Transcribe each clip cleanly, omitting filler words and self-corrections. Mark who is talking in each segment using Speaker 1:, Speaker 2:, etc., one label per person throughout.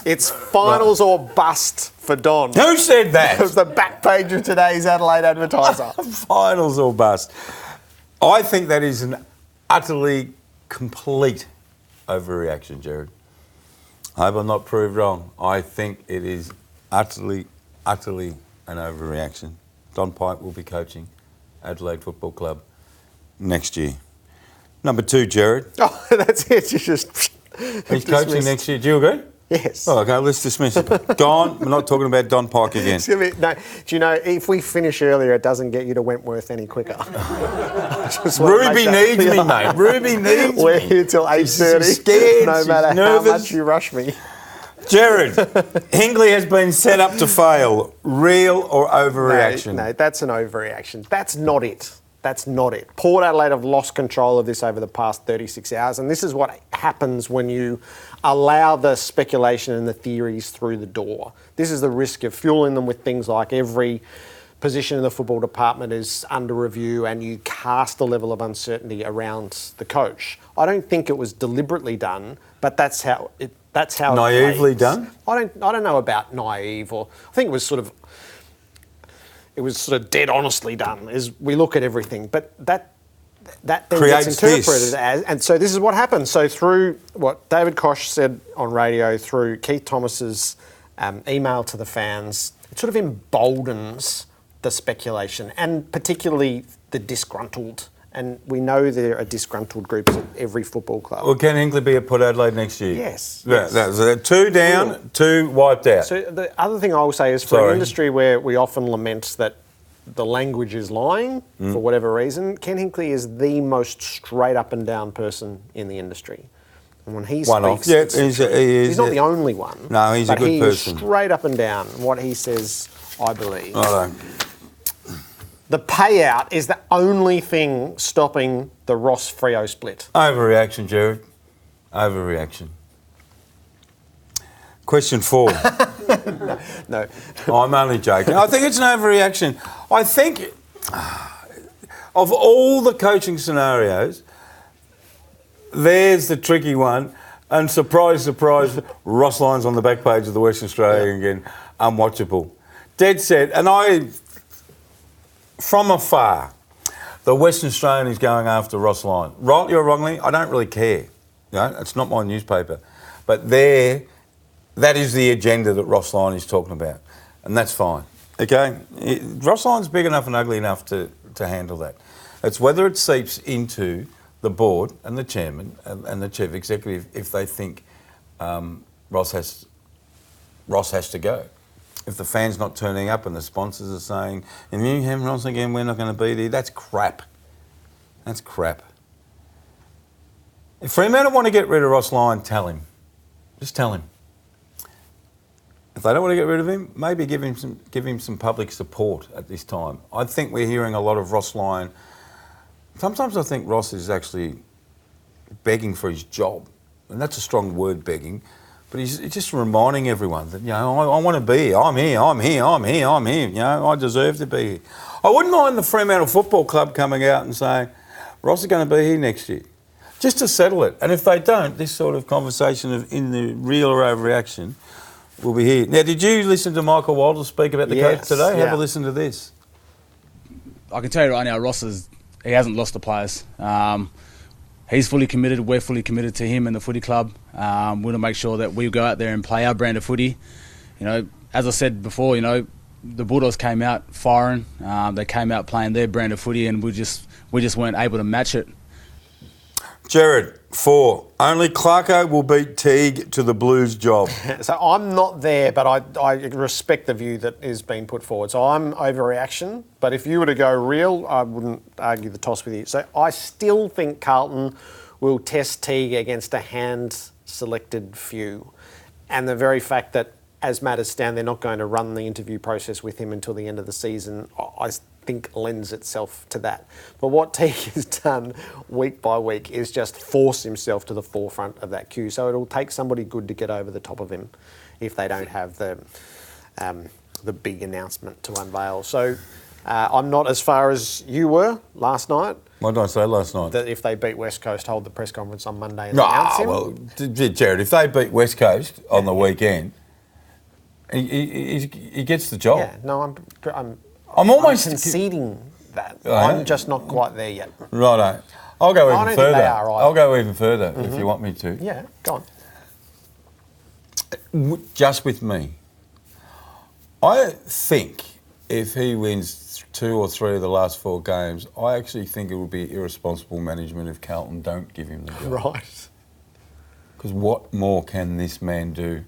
Speaker 1: It's finals or bust for Don.
Speaker 2: Who said that?
Speaker 1: It was the back page of today's Adelaide Advertiser.
Speaker 2: Finals or bust. I think that is an utterly complete overreaction, Jared. I hope I'm not proved wrong. I think it is utterly an overreaction. Don Pyke will be coaching Adelaide Football Club next year. Number 2, Jared.
Speaker 1: Oh, that's it. You just
Speaker 2: He's coaching next year. Do you agree?
Speaker 1: Yes.
Speaker 2: Oh, okay, let's dismiss it. Gone. We're not talking about Don Pyke again.
Speaker 1: No, do you know, if we finish earlier, it doesn't get you to Wentworth any quicker.
Speaker 2: Ruby needs me, mate. Ruby needs me.
Speaker 1: We're here till 8:30.
Speaker 2: She's scared.
Speaker 1: No
Speaker 2: She's
Speaker 1: matter
Speaker 2: nervous.
Speaker 1: how much you rush me.
Speaker 2: Jared, Hinkley has been set up to fail. Real or overreaction?
Speaker 1: No, that's an overreaction. That's not it. That's not it. Port Adelaide have lost control of this over the past 36 hours, and this is what happens when you allow the speculation and the theories through the door. This is the risk of fueling them with things like every position in the football department is under review and you cast a level of uncertainty around the coach. I don't think it was deliberately done, but that's how it
Speaker 2: naively done?
Speaker 1: I don't know about naive, or I think it was sort of dead honestly done as we look at everything. But that then
Speaker 2: creates
Speaker 1: gets interpreted
Speaker 2: this.
Speaker 1: as, and so this is what happens. So through what David Koch said on radio, through Keith Thomas's email to the fans, it sort of emboldens the speculation and particularly the disgruntled. And we know there are disgruntled groups at every football club.
Speaker 2: Well, can Hinkley be at Port Adelaide next year?
Speaker 1: Yes.
Speaker 2: Yeah, 2 down, 2 wiped out.
Speaker 1: So the other thing I will say is for an industry where we often lament that the language is lying for whatever reason, Ken Hinkley is the most straight up and down person in the industry. And when he speaks, he's not the only one.
Speaker 2: No, he's a good person.
Speaker 1: He's straight up and down. What he says, I believe.
Speaker 2: Righto.
Speaker 1: The payout is the only thing stopping the Ross Freo split.
Speaker 2: Overreaction, Jared. Overreaction. Question 4.
Speaker 1: No.
Speaker 2: I'm only joking. I think it's an overreaction. I think of all the coaching scenarios, there's the tricky one. And surprise, surprise, Ross Lyon's on the back page of the Western Australian again. Unwatchable. Dead set. And from afar, the Western Australian is going after Ross Lyon. Rightly or wrongly, I don't really care. It's not my newspaper. But that is the agenda that Ross Lyon is talking about. And that's fine. Okay? Ross Lyon's big enough and ugly enough to handle that. It's whether it seeps into the board and the chairman and the chief executive if they think Ross has to go. If the fans not turning up and the sponsors are saying, if you have Ross again, we're not going to be there, that's crap. That's crap. If Fremantle want to get rid of Ross Lyon, tell him. Just tell him. If they don't want to get rid of him, maybe give him some public support at this time. I think we're hearing a lot of Ross Lyon. Sometimes I think Ross is actually begging for his job. And that's a strong word, begging. But he's just reminding everyone that, I want to be here. I'm here. I deserve to be here. I wouldn't mind the Fremantle Football Club coming out and saying, Ross is going to be here next year, just to settle it. And if they don't, this sort of conversation in the real or overreaction will be here. Now, did you listen to Michael Walter speak about the coach today? Have a listen to this.
Speaker 3: I can tell you right now, he hasn't lost the players. He's fully committed. We're fully committed to him and the footy club. We want to make sure that we go out there and play our brand of footy. As I said before, the Bulldogs came out firing. They came out playing their brand of footy, and we just weren't able to match it.
Speaker 2: Jared, 4. Only Clarko will beat Teague to the Blues job.
Speaker 1: So I'm not there, but I respect the view that is being put forward. So I'm overreaction, but if you were to go real, I wouldn't argue the toss with you. So I still think Carlton will test Teague against a hand-selected few. And the very fact that, as matters stand, they're not going to run the interview process with him until the end of the season, I think lends itself to that. But what Teague has done week by week is just force himself to the forefront of that queue. So it'll take somebody good to get over the top of him if they don't have the big announcement to unveil. So I'm not as far as you were last night.
Speaker 2: What did I say last night?
Speaker 1: That if they beat West Coast, hold the press conference on Monday and announce him?
Speaker 2: Well, Jared, if they beat West Coast on the weekend, he gets the job.
Speaker 1: Yeah, no, I'm
Speaker 2: almost
Speaker 1: conceding that.
Speaker 2: Oh,
Speaker 1: I'm just not quite there yet.
Speaker 2: Righto. I'll go even
Speaker 1: don't
Speaker 2: further.
Speaker 1: think they are,
Speaker 2: I'll go even further if you want me to.
Speaker 1: Yeah, go on.
Speaker 2: Just with me. I think if he wins 2 or 3 of the last 4 games, I actually think it would be irresponsible management if Carlton don't give him the job.
Speaker 1: Right.
Speaker 2: Because what more can this man do?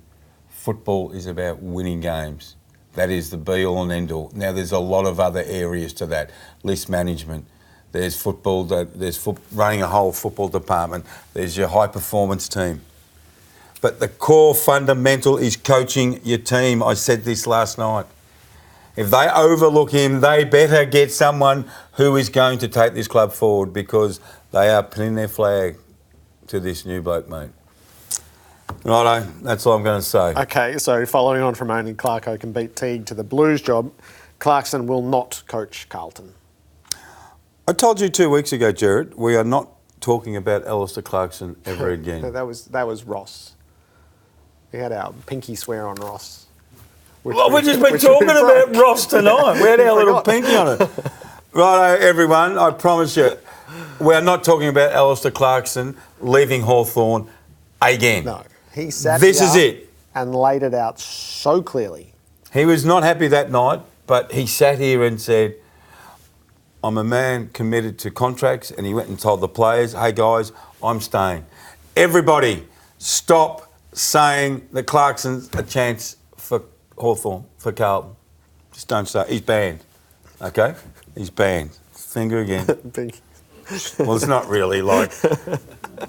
Speaker 2: Football is about winning games. That is the be-all and end-all. Now, there's a lot of other areas to that. List management. There's football. There's running a whole football department. There's your high-performance team. But the core fundamental is coaching your team. I said this last night. If they overlook him, they better get someone who is going to take this club forward because they are pinning their flag to this new bloke, mate. Righto, that's all I'm going to say.
Speaker 1: Okay, so following on from only Clarko can beat Teague to the Blues job, Clarkson will not coach Carlton.
Speaker 2: I told you 2 weeks ago, Jared, we are not talking about Alastair Clarkson ever again.
Speaker 1: that was Ross. We had our pinky swear on Ross.
Speaker 2: Well, we've just been talking about Ross tonight. We had our little pinky on it. Righto, everyone, I promise you, we are not talking about Alastair Clarkson leaving Hawthorn again.
Speaker 1: No, he sat
Speaker 2: This
Speaker 1: here
Speaker 2: is it.
Speaker 1: and laid it out so clearly.
Speaker 2: He was not happy that night, but he sat here and said, I'm a man committed to contracts, and he went and told the players, hey guys, I'm staying. Everybody, stop saying that Clarkson's a chance for Hawthorn, for Carlton. Just don't say. He's banned. Okay? He's banned. Finger again.
Speaker 1: Pinky.
Speaker 2: Well, it's not really like,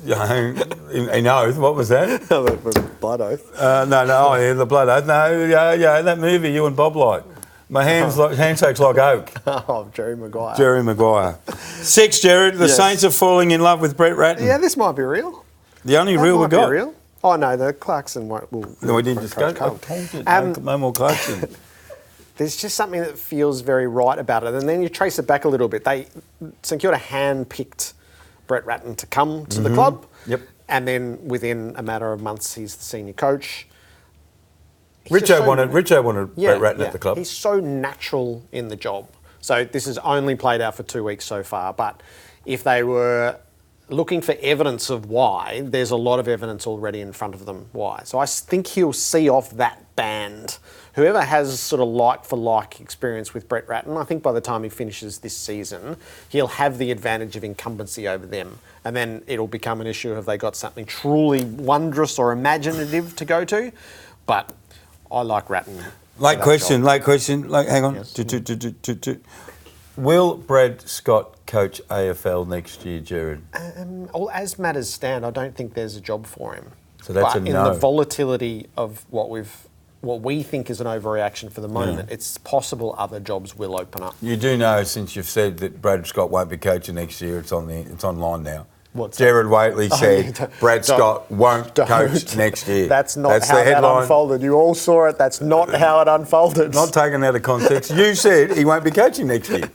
Speaker 2: you know, an oath. What was that?
Speaker 1: Blood oath.
Speaker 2: The blood oath. No, yeah, that movie you and Bob like. My handshake's like oak.
Speaker 1: Oh, Jerry Maguire.
Speaker 2: Jerry Maguire. 6, Jared. The
Speaker 1: Yes.
Speaker 2: Saints are falling in love with Brett Ratten.
Speaker 1: Yeah, this might be real.
Speaker 2: The only
Speaker 1: That
Speaker 2: real we
Speaker 1: might be
Speaker 2: got.
Speaker 1: real. Oh no, the Clarkson won't.
Speaker 2: No, we didn't just go. No more Clarkson.
Speaker 1: There's just something that feels very right about it, and then you trace it back a little bit. St Kilda hand-picked Brett Ratten to come to the club.
Speaker 2: Yep.
Speaker 1: And then within a matter of months, he's the senior coach.
Speaker 2: Richo wanted Brett Ratten at the club.
Speaker 1: He's so natural in the job. So this has only played out for 2 weeks so far, but if they were looking for evidence of why, there's a lot of evidence already in front of them why. So I think he'll see off that band. Whoever has sort of like-for-like experience with Brett Ratten, I think by the time he finishes this season, he'll have the advantage of incumbency over them. And then it'll become an issue if they got something truly wondrous or imaginative to go to. But I like Ratten.
Speaker 2: Late question. Hang on.
Speaker 1: Yes.
Speaker 2: Will Brad Scott coach AFL next year, Jared?
Speaker 1: As matters stand, I don't think there's a job for him.
Speaker 2: So that's
Speaker 1: but
Speaker 2: a no.
Speaker 1: in the volatility of what we think is an overreaction for the moment, it's possible other jobs will open up.
Speaker 2: You do know, since you've said that Brad Scott won't be coaching next year, it's online now.
Speaker 1: What's
Speaker 2: Jared Waitley said Brad Scott won't coach next year.
Speaker 1: That's not how that unfolded. You all saw it. That's not how it unfolded.
Speaker 2: Not taken out of context. You said he won't be coaching next year.